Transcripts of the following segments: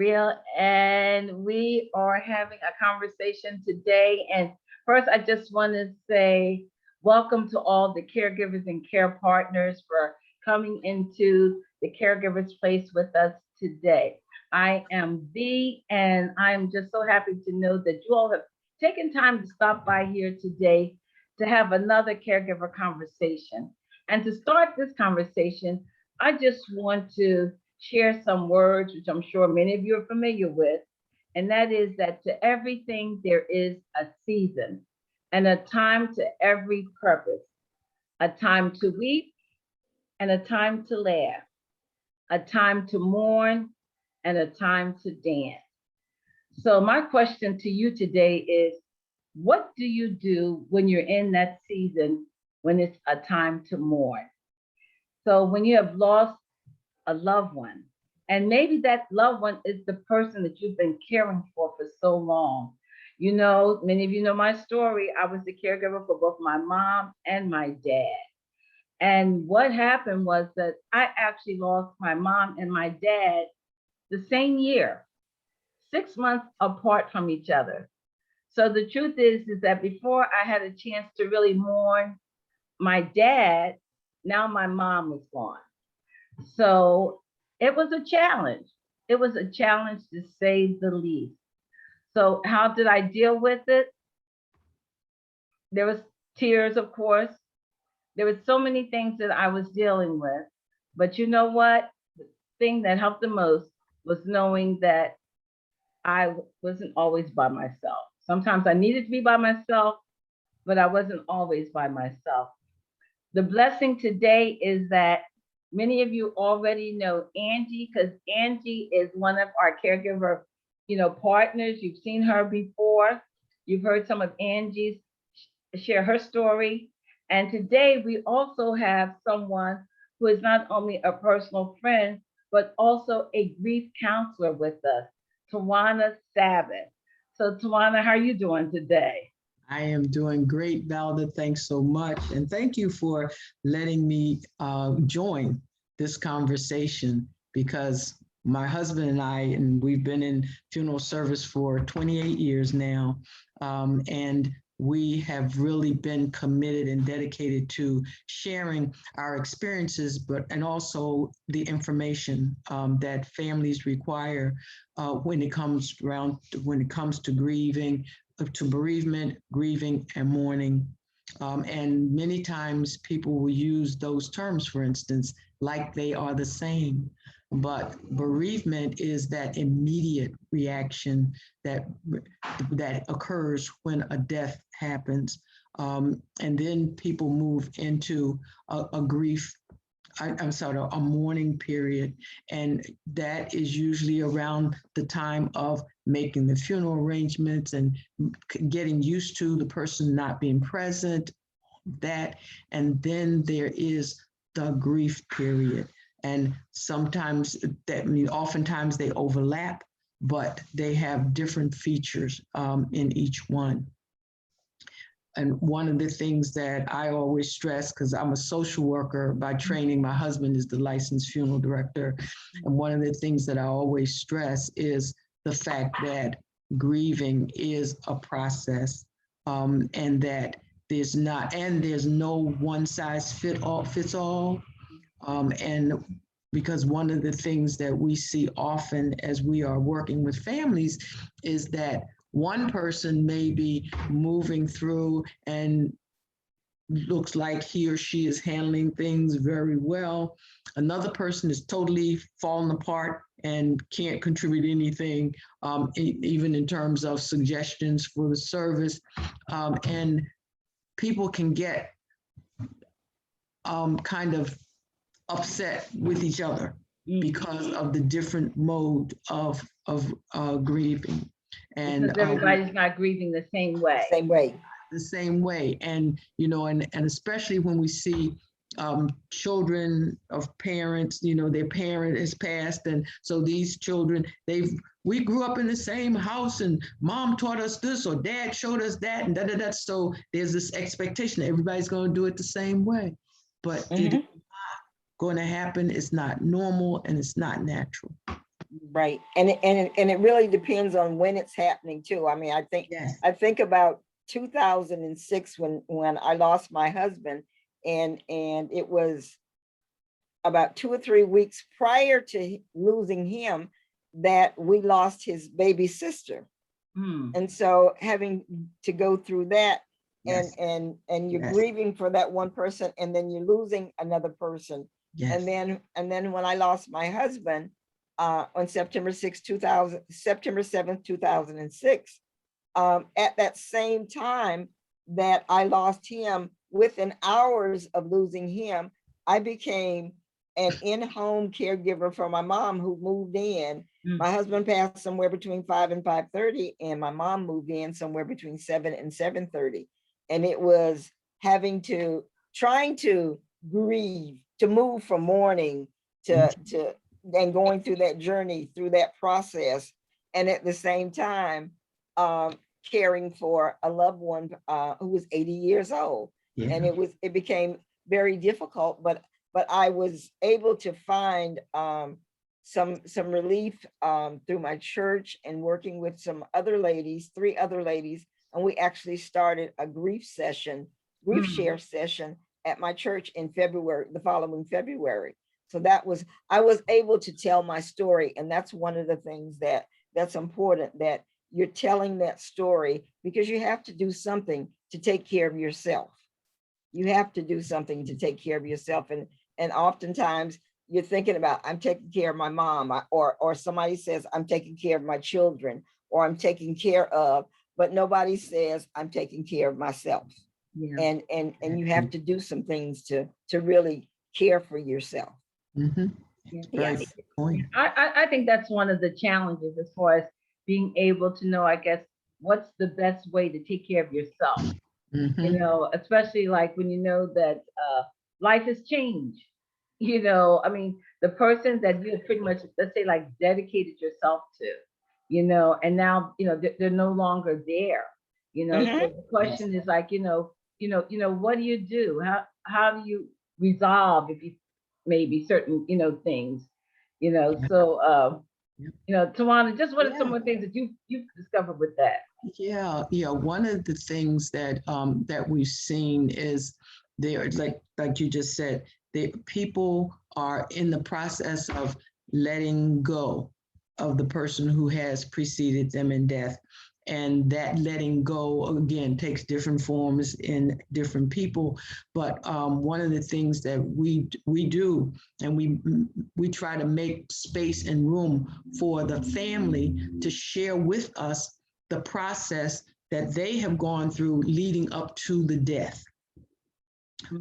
Real, and we are having a conversation today. And first, I just want to say welcome to all the caregivers and care partners for coming into the caregivers place with us today. I am V, and I'm just so happy to know that you all have taken time to stop by here today to have another caregiver conversation. And to start this conversation, I just want to share some words, which I'm sure many of you are familiar with. And that is that to everything, there is a season and a time to every purpose, a time to weep and a time to laugh, a time to mourn and a time to dance. So, my question to you today is what do you do when you're in that season when it's a time to mourn? So, when you have lost a loved one. And maybe that loved one is the person that you've been caring for so long. You know, many of you know my story. I was the caregiver for both my mom and my dad. And what happened was that I actually lost my mom and my dad the same year, 6 months apart from each other. So the truth is that before I had a chance to really mourn my dad, now my mom was gone. So it was a challenge. It was a challenge to say the least. So how did I deal with it? There was tears, of course. There was so many things that I was dealing with. But you know what? The thing that helped the most was knowing that I wasn't always by myself. Sometimes I needed to be by myself, but I wasn't always by myself. The blessing today is that many of you already know Angie because Angie is one of our caregiver, partners. You've seen her before. You've heard some of Angie's share her story. And today we also have someone who is not only a personal friend, but also a grief counselor with us, Tawana Sabbath. So Tawana, how are you doing today? I am doing great, Valda. Thanks so much. And thank you for letting me join this conversation because my husband and we've been in funeral service for 28 years now. And we have really been committed and dedicated to sharing our experiences, and also the information that families require when it comes to grieving, to bereavement, grieving, and mourning. And many times people will use those terms, for instance, like they are the same. But bereavement is that immediate reaction that occurs when a death happens. And then people move into a grief, I'm sorry, a mourning period. And that is usually around the time of making the funeral arrangements and getting used to the person not being present, that. And then there is the grief period. And oftentimes they overlap, but they have different features in each one. And one of the things that I always stress, because I'm a social worker by training, my husband is the licensed funeral director. And one of the things that I always stress is the fact that grieving is a process, and that there's no one size fits all. And because one of the things that we see often as we are working with families is that one person may be moving through and looks like he or she is handling things very well. Another person is totally falling apart and can't contribute anything, even in terms of suggestions for the service. And people can get kind of upset with each other because of the different mode of grieving. And because everybody's not grieving the same way. Same way. The same way. And, and especially when we see children of parents, their parent has passed. And so these children, we grew up in the same house and mom taught us this or dad showed us that and da. So there's this expectation that everybody's going to do it the same way. But it is not going to happen. It's not normal and it's not natural. Right. And it really depends on when it's happening too. I mean, Yes. I think about 2006 when I lost my husband, and it was about 2 or 3 weeks prior to losing him that we lost his baby sister. Hmm. And so having to go through that, Yes. and you're Yes. grieving for that one person, and then you're losing another person. Yes. And then when I lost my husband on September 7th, 2006, at that same time that I lost him, within hours of losing him, I became an in-home caregiver for my mom, who moved in. My husband passed somewhere between 5 and 5:30, and my mom moved in somewhere between 7 and 7:30. And it was trying to grieve, to move from mourning to and going through that journey, through that process, and at the same time caring for a loved one who was 80 years old. Yeah. And it became very difficult, but I was able to find some relief through my church, and working with some other ladies, 3 other ladies, and we actually started a grief share session at my church in February, the following February. So I was able to tell my story, and that's one of the things that's important, that you're telling that story, because you have to do something to take care of yourself. You have to do something to take care of yourself. And oftentimes you're thinking about, I'm taking care of my mom, or somebody says, I'm taking care of my children, or I'm taking care of, but nobody says, I'm taking care of myself. Yeah. And you have to do some things to really care for yourself. Mm-hmm. Yeah. Right. Yes. Point. I think that's one of the challenges, as far as being able to know, I guess, what's the best way to take care of yourself. Mm-hmm. You know, especially like when you know that life has changed. You know, I mean, the person that you had pretty much, let's say, like dedicated yourself to, you know, and now, you know, they're no longer there. You know, so Mhm. the question is like, what do you do? How do you resolve, if you maybe certain, things, Yeah. so Yeah. Tawana, just what are some Yeah. of the things that you've discovered with that? Yeah, yeah. One of the things that we've seen is there, like you just said, the people are in the process of letting go of the person who has preceded them in death. And that letting go again takes different forms in different people. But one of the things that we do, and we try to make space and room for the family to share with us the process that they have gone through leading up to the death.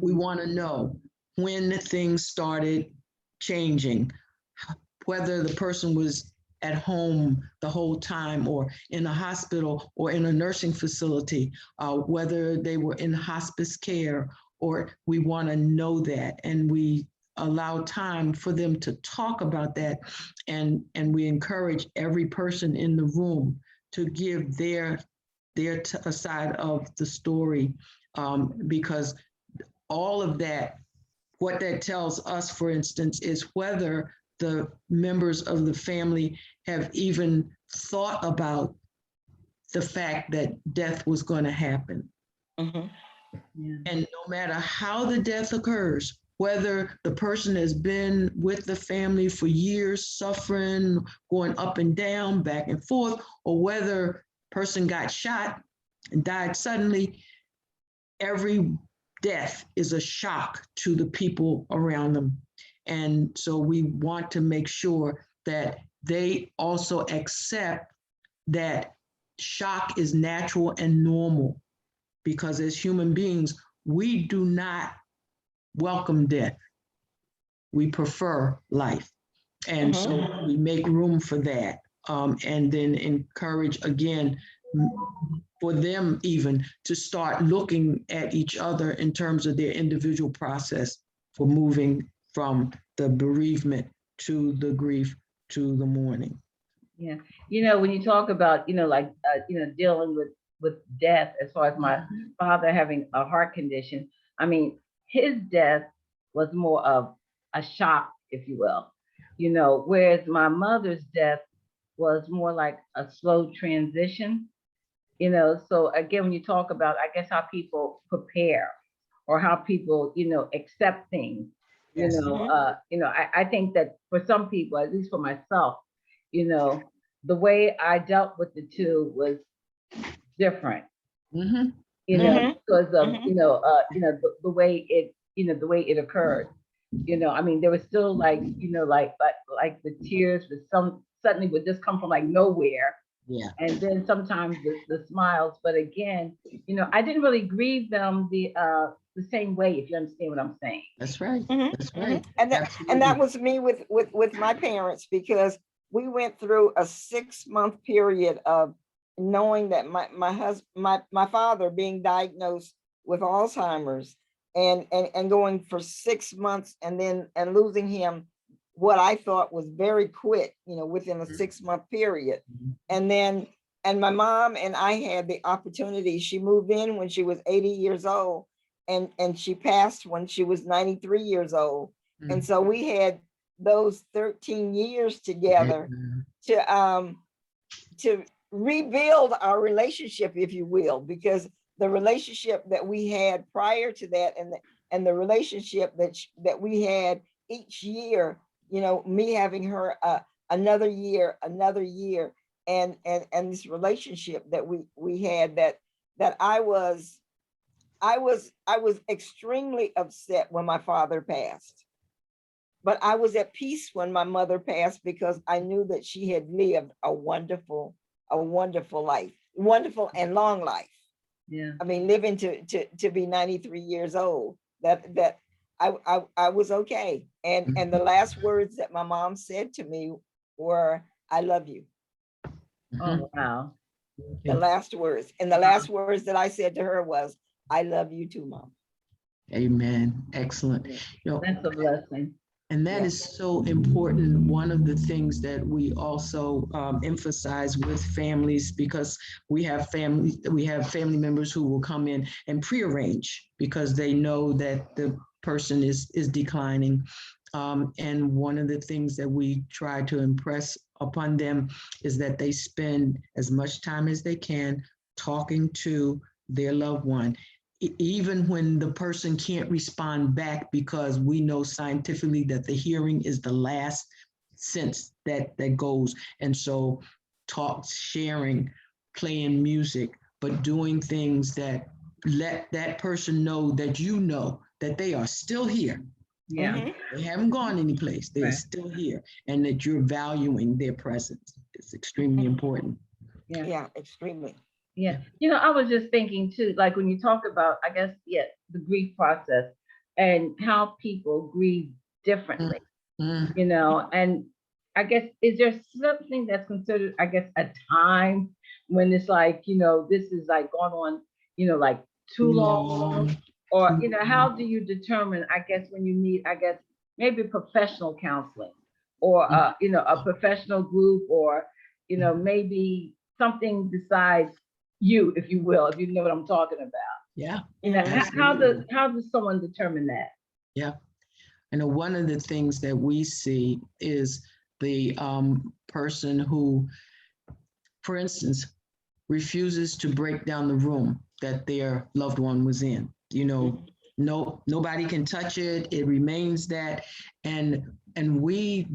We want to know when the things started changing, whether the person was at home the whole time, or in a hospital, or in a nursing facility, whether they were in hospice care, or we want to know that. And we allow time for them to talk about that. And we encourage every person in the room to give their side of the story, because all of that, what that tells us, for instance, is whether the members of the family have even thought about the fact that death was going to happen. Mhm. Yeah. And no matter how the death occurs, whether the person has been with the family for years, suffering, going up and down, back and forth, or whether person got shot and died suddenly, every death is a shock to the people around them. And so we want to make sure that they also accept that shock is natural and normal, because as human beings, we do not welcome death. We prefer life. And Mhm. so we make room for that. And then encourage again for them even to start looking at each other in terms of their individual process for moving from the bereavement to the grief to the mourning. Yeah. When you talk about, like, dealing with death, as far as my father having a heart condition, I mean, his death was more of a shock, if you will. whereas my mother's death was more like a slow transition. So again, when you talk about, I guess, how people prepare or how people, accept things, Yes. I think that for some people, at least for myself, you know, the way I dealt with the two was different, Mm-hmm. because of, Mhm. the way it occurred. I mean, there was still like, like the tears with some suddenly would just come from like nowhere, Yeah, and then sometimes the smiles. But again, I didn't really grieve them the same way, if you understand what I'm saying. that's right. Mhm, That's mhm. right. And that Absolutely. was me with my parents, because we went through a 6-month period of knowing that my father being diagnosed with Alzheimer's, and going for 6 months, and losing him, what I thought was very quick, within a 6-month period. And then, and my mom and I had the opportunity. She moved in when she was 80 years old, and she passed when she was 93 years old. And Mhm. so we had those 13 years Yeah. together to rebuild our relationship, if you will, because the relationship that we had prior to that, and the relationship that we had each year, me having her another year, and this relationship that we had, that I was extremely upset when my father passed, but I was at peace when my mother passed, because I knew that she had lived a wonderful life, wonderful and long life. Yeah. I mean, living to be 93 years old, that I was okay. And the last words that my mom said to me were, "I love you." Mhm. Oh, wow. The Okay. last words. And the last words that I said to her was, "I love you too, Mom." Amen. Excellent. Yeah. You know, That's a blessing. and that Yeah. is so important. One of the things that we also emphasize with families, because we have family members who will come in and prearrange because they know that the person is declining. And one of the things that we try to impress upon them is that they spend as much time as they can talking to their loved one, even when the person can't respond back, because we know scientifically that the hearing is the last sense that goes. And so talk, sharing, playing music, but doing things that let that person know that that they are still here. Yeah. Mhm. They haven't gone anyplace. They're Right. still here, and that you're valuing their presence. It's extremely Mhm. important. Yeah. Yeah, extremely. Yeah. Yeah. I was just thinking too, like when you talk about, I guess, yeah, the grief process and how people grieve Mm, differently, mm, and I guess, is there something that's considered, I guess, a time when it's like, this is like going on, like too too long, long. or, Too how long. do you determine, I guess, when you need, I guess, maybe professional counseling, or, a professional group, or, maybe something besides you, if you will, if you know what I'm talking about. Yeah, Mhm. absolutely. How does someone determine that? Yeah. And one of the things that we see is the person who, for instance, refuses to break down the room that their loved one was in. Mhm. Nobody can touch it. It remains that, and we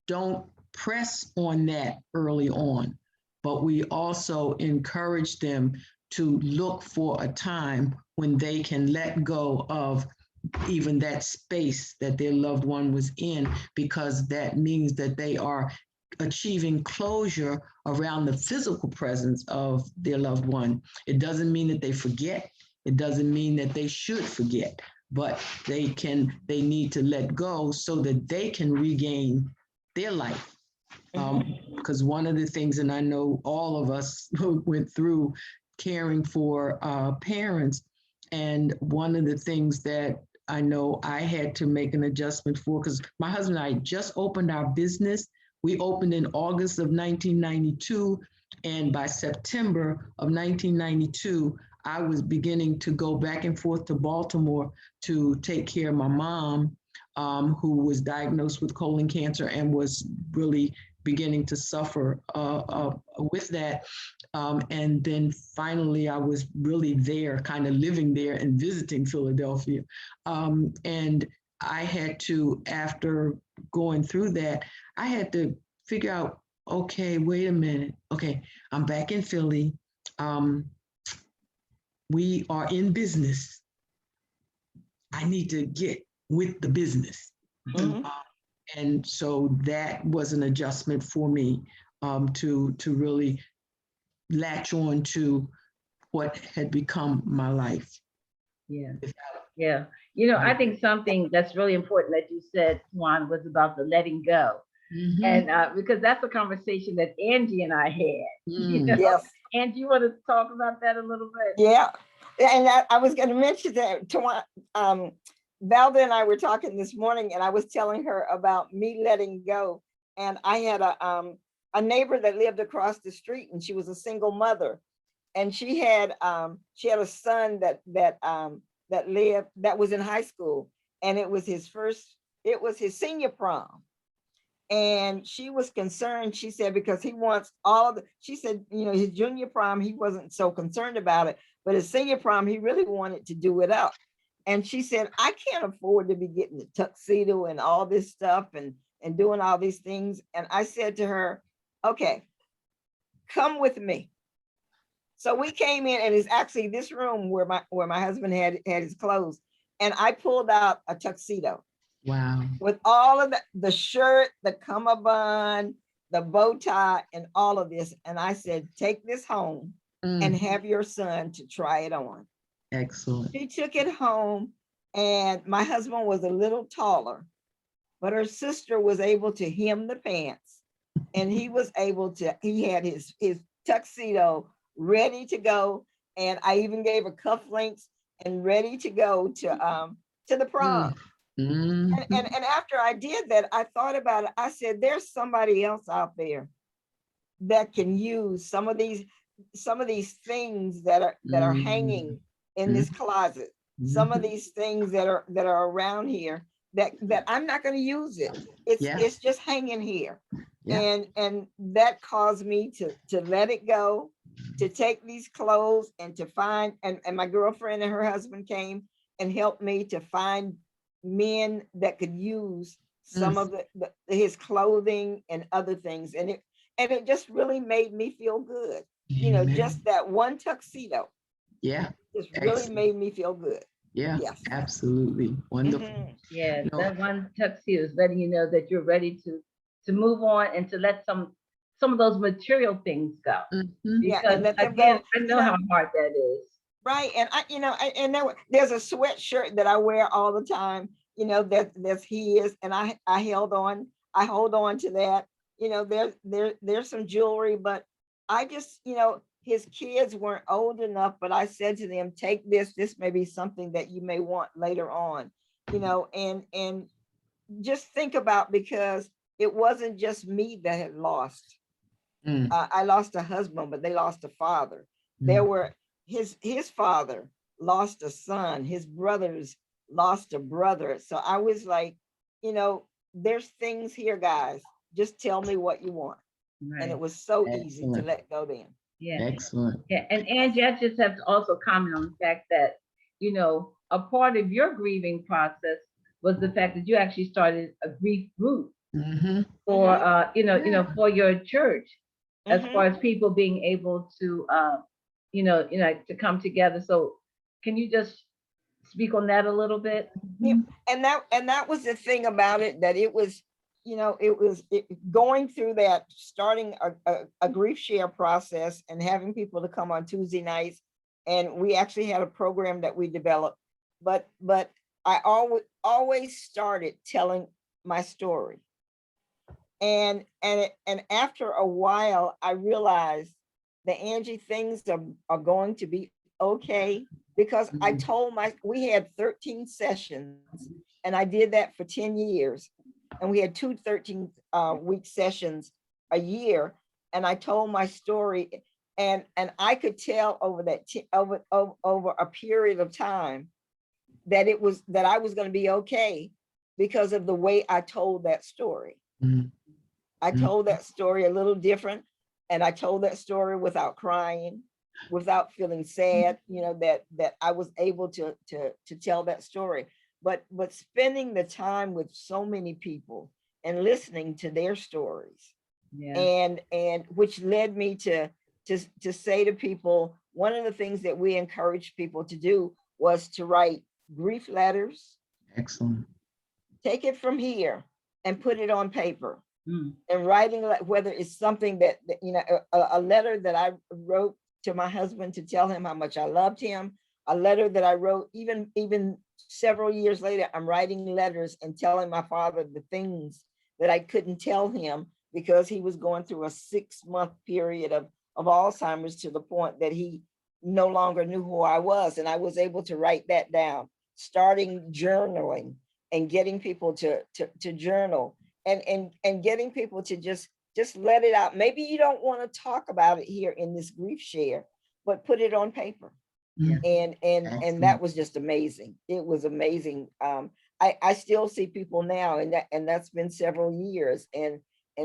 don't press on that early on, but we also encourage them to look for a time when they can let go of even that space that their loved one was in, because that means that they are achieving closure around the physical presence of their loved one. It doesn't mean that they forget. It doesn't mean that they should forget, but they need to let go so that they can regain their life. Mhm. Because one of the things, and I know all of us went through caring for parents, and one of the things that I know I had to make an adjustment for, because my husband and I just opened our business. We opened in August of 1992, and by September of 1992, I was beginning to go back and forth to Baltimore to take care of my mom. who was diagnosed with colon cancer and was really beginning to suffer with that. And then finally, I was really there, kind of living there and visiting Philadelphia. And I had to, after going through that, I had to figure out, okay, wait a minute. Okay, I'm back in Philly. Um, we are in business. I need to get with the business. Mhm. And so that was an adjustment for me, to really latch on to what had become my life. Yeah. Yeah. I think something that's really important that you said, Juan, was about the letting go. Mhm. And because that's a conversation that Angie and I had. Mm. Yes. Angie, you want to talk about that a little bit? Yeah. And I was going to mention that to Valda and I were talking this morning, and I was telling her about me letting go. And I had a neighbor that lived across the street, and she was a single mother, and she had a son that was in high school, and it was his senior prom. And she was concerned, she said, because he wants she said, his junior prom, he wasn't so concerned about it, but his senior prom, he really wanted to do it up. And she said, I can't afford to be getting the tuxedo and all this stuff and doing all these things. And I said to her, okay, come with me. So we came in, and it's actually this room where my husband had his clothes. And I pulled out a tuxedo. Wow. With all of the shirt, the cummerbund, the bow tie, and all of this. And I said, take this home and have your son to try it on. Excellent. She took it home, and my husband was a little taller, but her sister was able to hem the pants, and he had his tuxedo ready to go. And I even gave her cufflinks and ready to go to the prom. And after I did that, I thought about it. I said, there's somebody else out there that can use some of these things that are hanging in this closet. Some of these things that are around here that I'm not going to use it. It's just hanging here. Yeah. And that caused me to let it go, to take these clothes and to find, and my girlfriend and her husband came and helped me to find men that could use some of his clothing and other things. And it just really made me feel good. Amen. Just that one tuxedo. Yeah. Just really Excellent. made me feel good. Yeah. Yes. Absolutely. Wonderful. Yeah, No. that one tuxedo is letting you know that you're ready to move on and to let some of those material things go. Yeah, Because and let them again, go. I know how hard that is. Right. And there's a sweatshirt that I wear all the time, that's his, and I hold on to that. There's some jewelry, but I just, his kids weren't old enough, but I said to them, take this may be something that you may want later on, and just think about, because it wasn't just me that had lost. I lost a husband, but they lost a father. There were his father lost a son, his brothers lost a brother. So I was like, there's things here, guys. Just tell me what you want. Right. And it was so easy to let go then. Yeah. Excellent. Yeah. And Angie, I just have to also comment on the fact that, a part of your grieving process was the fact that you actually started a grief group for for your church, as far as people being able to to come together. So can you just speak on that a little bit? Yeah. And that was the thing about it, that it was, going through that, starting a grief share process and having people to come on Tuesday nights. And we actually had a program that we developed, but I always started telling my story. And after a while, I realized that, Angie, things are going to be okay, because I told we had 13 sessions, and I did that for 10 years. And we had 2 13-week sessions a year. And I told my story, and I could tell over over a period of time that I was going to be okay. because of the way I told that story. Mhm. I told that story a little different, and I told that story without crying, without feeling sad, that I was able to tell that story. But spending the time with so many people and listening to their stories, Yeah. and which led me to say to people, one of the things that we encouraged people to do was to write grief letters. Excellent. Take it from here and put it on paper. Mm. And writing, whether it's something that a letter that I wrote to my husband to tell him how much I loved him, a letter that I wrote even several years later. I'm writing letters and telling my father the things that I couldn't tell him because he was going through a 6-month period of Alzheimer's, to the point that he no longer knew who I was. And I was able to write that down, starting journaling and getting people to journal, and getting people to just let it out. Maybe you don't want to talk about it here in this grief share, but put it on paper. Yeah. And that was just amazing. It was amazing. I still see people now, and that's been several years, and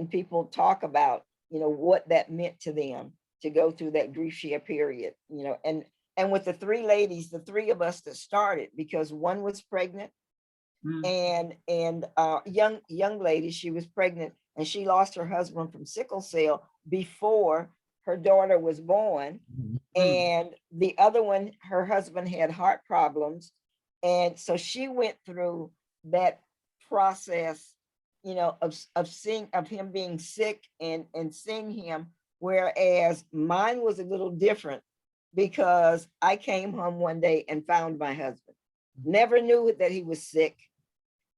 people talk about, what that meant to them to go through that grief share period, and with the 3 ladies, the 3 of us that started, because one was pregnant, Mm. and young lady, she was pregnant, and she lost her husband from sickle cell before her daughter was born. Mhm. And the other one, her husband had heart problems, and so she went through that process, of him being sick, and seeing him, whereas mine was a little different, because I came home one day and found my husband. Never knew that he was sick.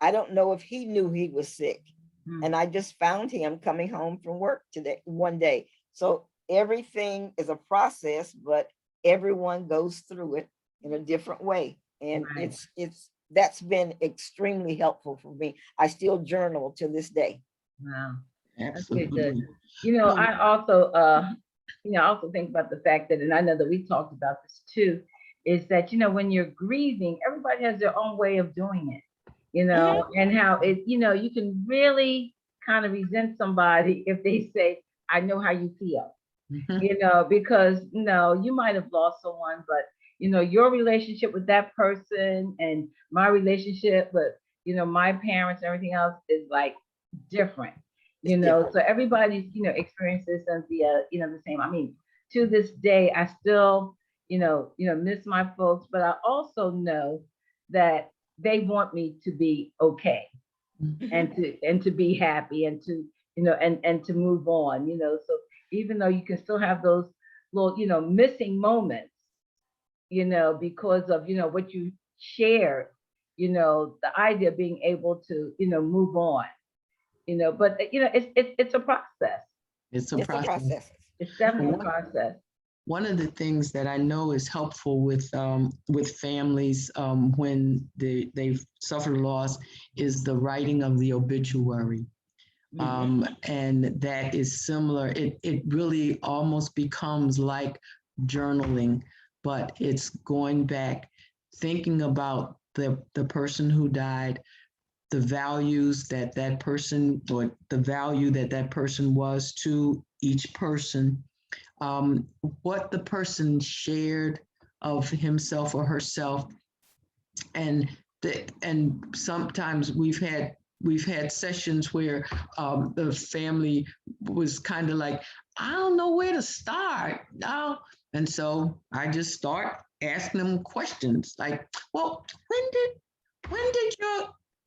I don't know if he knew he was sick. Mm. And I just found him coming home from work today, one day. So everything is a process, but everyone goes through it in a different way. And Right. that's been extremely helpful for me. I still journal to this day. Wow. That's good. Absolutely. I also, I also think about the fact that, and I know that we talked about this too, is that, when you're grieving, everybody has their own way of doing it, and how you can really kind of resent somebody if they say, I know how you feel, Mhm. because, you might have lost someone, but, your relationship with that person and my relationship with, my parents and everything else is like different, It's different. so everybody's, experiences and the same. I mean, to this day, I still, miss my folks, but I also know that they want me to be okay and to be happy and to, and to move on, so even though you can still have those little, missing moments, because of, what you shared, the idea of being able to, move on, but it's a process. It's a It's a process. process. It's definitely a One process. one of the things that I know is helpful with families when they've suffered loss is the writing of the obituary. And that is similar. It really almost becomes like journaling, but it's going back, thinking about the person who died, the values that person, or the value that person was to each person, what the person shared of himself or herself, and and sometimes we've had sessions where the family was kind of like, I don't know where to start now, and so I just start asking them questions like, well, when did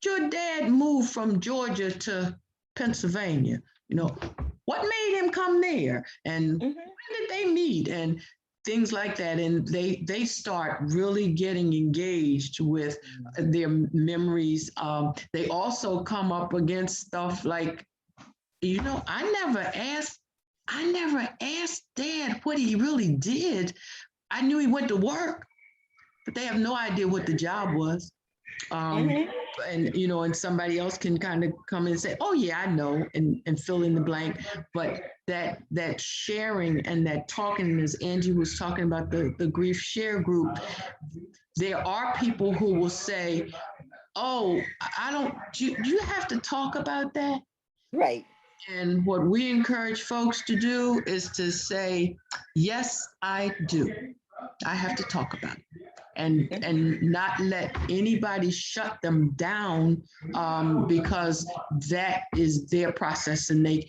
your dad move from Georgia to Pennsylvania? What made him come there, and when did they meet, and things like that. And they start really getting engaged with their memories. They also come up against stuff like, I never asked Dad what he really did. I knew he went to work, but they have no idea what the job was. And somebody else can kind of come in and say, oh yeah, I know, and fill in the blank. But that sharing and that talking, as Angie was talking about the grief share group, there are people who will say, oh, I don't, you have to talk about that. Right. And what we encourage folks to do is to say, yes, I do. I have to talk about it. And not let anybody shut them down because that is their process, and they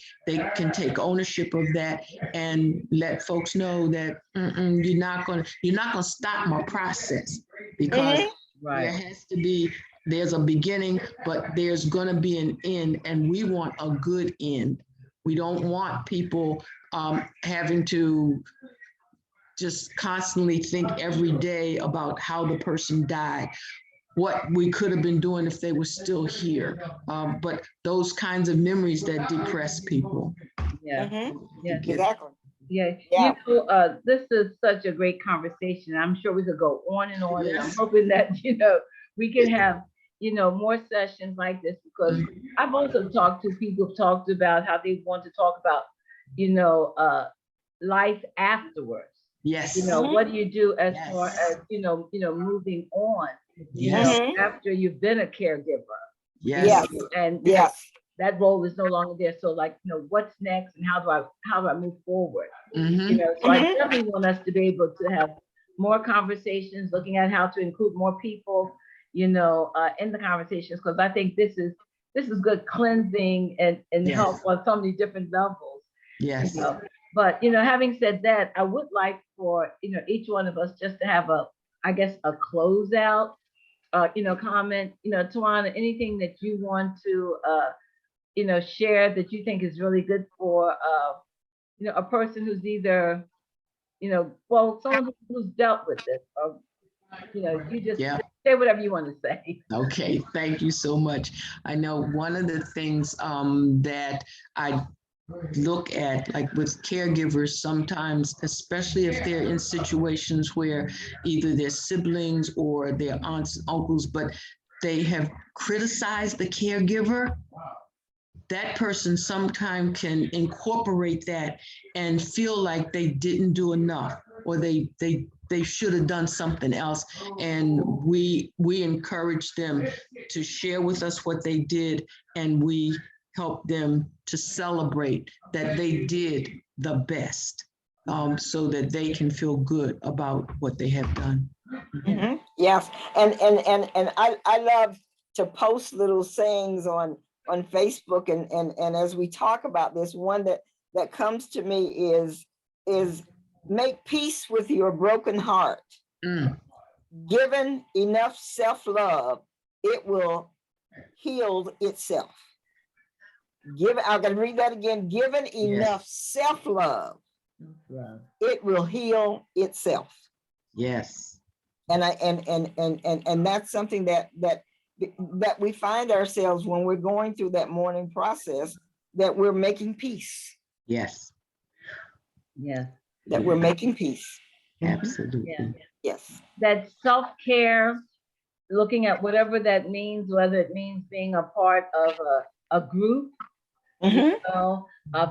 can take ownership of that and let folks know that you're not gonna stop my process, because there has to be, there's a beginning, but there's gonna be an end, and we want a good end. We don't want people having to just constantly think every day about how the person died, what we could have been doing if they were still here. But those kinds of memories that depress people. Yeah. Yeah. Exactly. Yeah. Yeah. You know, this is such a great conversation. I'm sure we could go on and on, and I'm Yes. hoping that, we can have, more sessions like this, because I've also talked to people who've talked about how they want to talk about, life afterwards. Yes. What do you do as Yes. far as, moving on, Yes. after you've been a caregiver, Yes. and Yes. that role is no longer there. So, like, what's next, and how do I move forward? Mhm. So I definitely want us to be able to have more conversations, looking at how to include more people, in the conversations, because I think this is good cleansing and Yes. help on so many different levels. Yes. But having said that, I would like for each one of us just to have I guess, a closeout, comment. Tawana, anything that you want to share that you think is really good for a person who's either someone who's dealt with this, or you just Yeah. say whatever you want to say. Okay, thank you so much. I know one of the things that I look at, like with caregivers, sometimes, especially if they're in situations where either their siblings or their aunts and uncles, but they have criticized the caregiver, that person sometimes can incorporate that and feel like they didn't do enough, or they should have done something else. And we encourage them to share with us what they did, and we help them to celebrate that they did the best, so that they can feel good about what they have done. Yes, and I love to post little sayings on Facebook, and as we talk about this, one that comes to me is make peace with your broken heart. Mm. Given enough self-love, it will heal itself. I'm gonna read that again. Given enough self-love, it will heal itself. Yes. And that's something that we find ourselves when we're going through that mourning process, that we're making peace. Yes. Yeah. That we're making peace. Absolutely. Yeah. Yes. That self-care, looking at whatever that means, whether it means being a part of a group,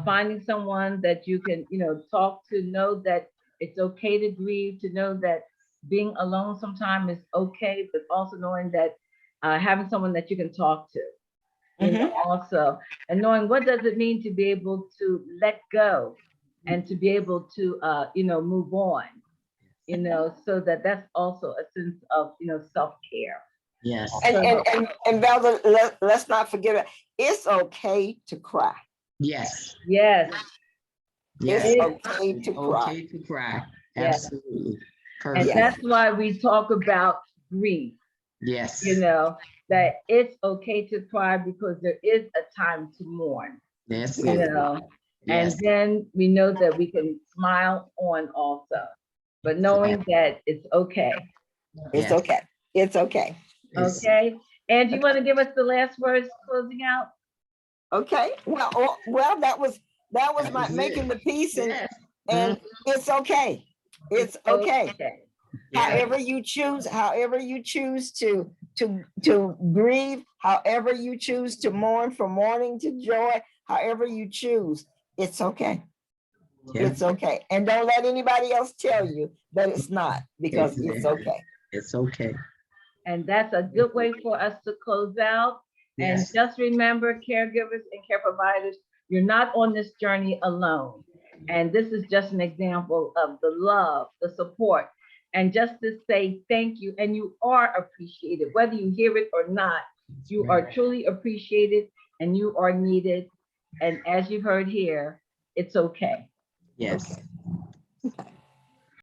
finding someone that you can, talk to, know that it's okay to grieve, to know that being alone sometimes is okay, but also knowing that having someone that you can talk to, also, and knowing what does it mean to be able to let go and to be able to, move on, so that's also a sense of, self-care. Yes. And Val, let's not forget it. It's okay to cry. Yes. Yes. Yes. It's okay to cry. Okay to cry. Yes. Absolutely. And Perfect. that's why we talk about grief, Yes. that it's okay to cry, because there is a time to mourn, That's you it. know, Yes. and then we know that we can smile on also, but knowing that it's okay. It's Yes. okay. It's okay. It's- Okay. And do you want to give us the last words closing out? Okay. Well, that was my was making it. the peace, Yes. and it's okay. It's okay. Yes. However you choose to grieve, however you choose to mourn, from mourning to joy, however you choose, it's okay. Yes. It's okay. And don't let anybody else tell you that it's not, because it's okay. It's okay. And that's a good way for us to close out. And Yes. just remember, caregivers and care providers, you're not on this journey alone. And this is just an example of the love, the support, and just to say thank you. And you are appreciated, whether you hear it or not. You are truly appreciated and you are needed. And as you heard here, it's okay. Yes. Okay.